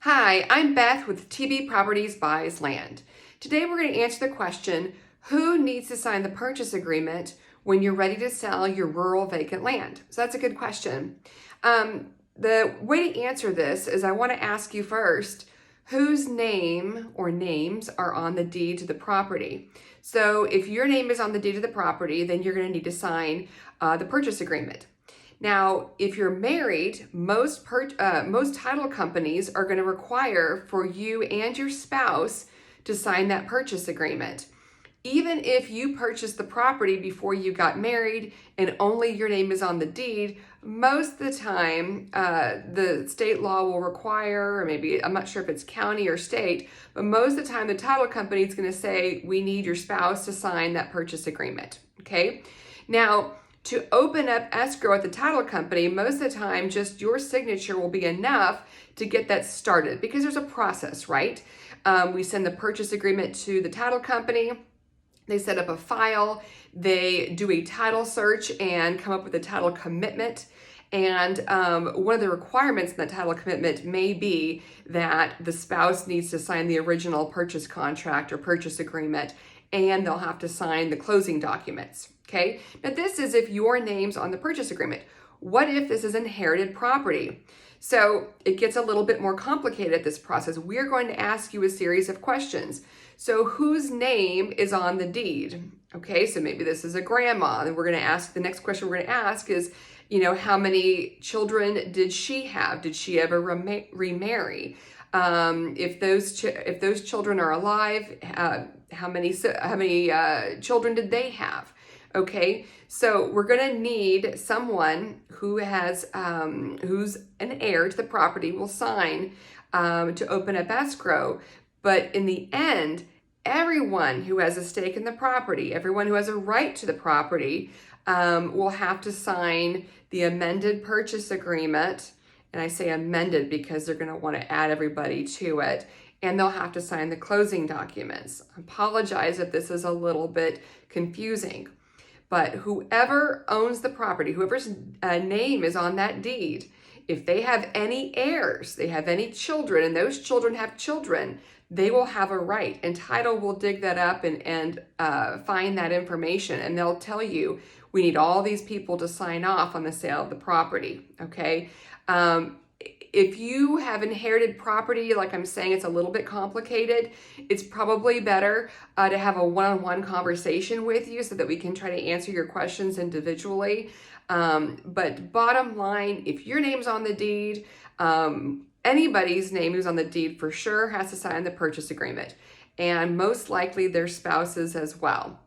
Hi, I'm Beth with TB Properties Buys Land. Today we're going to answer the question, who needs to sign the purchase agreement when you're ready to sell your rural vacant land? So that's a good question. The way to answer this is I want to ask you first, whose name or names are on the deed to the property? So if your name is on the deed to the property, then you're going to need to sign the purchase agreement. Now, if you're married, most title companies are going to require for you and your spouse to sign that purchase agreement. Even if you purchased the property before you got married and only your name is on the deed, most of the time the state law will require, or maybe I'm not sure if it's county or state, but most of the time the title company is going to say, we need your spouse to sign that purchase agreement. Okay? Now, to open up escrow at the title company, most of the time just your signature will be enough to get that started because there's a process, right? We send the purchase agreement to the title company. They set up a file. They do a title search and come up with a title commitment. And one of the requirements in that title commitment may be that the spouse needs to sign the original purchase contract or purchase agreement, and they'll have to sign the closing documents. Okay, now this is if your name's on the purchase agreement. What if this is inherited property? So it gets a little bit more complicated at this process. We're going to ask you a series of questions. So whose name is on the deed? Okay, so maybe this is a grandma. And we're going to ask, the next question we're going to ask is, how many children did she have? Did she ever remarry? If those children are alive, how many children did they have? Okay, so we're going to need someone who has who's an heir to the property will sign to open up escrow. But in the end, everyone who has a stake in the property, everyone who has a right to the property, will have to sign the amended purchase agreement. And I say amended because they're going to want to add everybody to it. And they'll have to sign the closing documents. I apologize if this is a little bit confusing. But whoever owns the property, whoever's name is on that deed, if they have any heirs, they have any children, and those children have children, they will have a right. And title will dig that up and find that information. And they'll tell you, we need all these people to sign off on the sale of the property, okay? If you have inherited property, like I'm saying, it's a little bit complicated. It's probably better to have a one-on-one conversation with you so that we can try to answer your questions individually. But bottom line, if your name's on the deed, anybody's name who's on the deed for sure has to sign the purchase agreement, and most likely their spouses as well.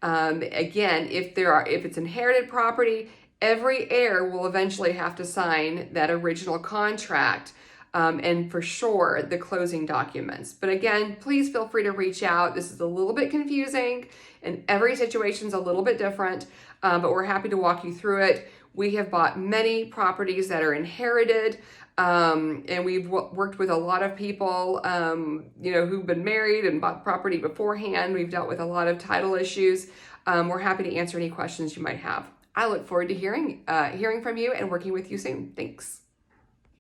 Again, if it's inherited property, every heir will eventually have to sign that original contract and for sure the closing documents. But again, please feel free to reach out. This is a little bit confusing and every situation's a little bit different, but we're happy to walk you through it. We have bought many properties that are inherited, and we've worked with a lot of people, who've been married and bought property beforehand. We've dealt with a lot of title issues. We're happy to answer any questions you might have. I look forward to hearing from you and working with you soon. Thanks.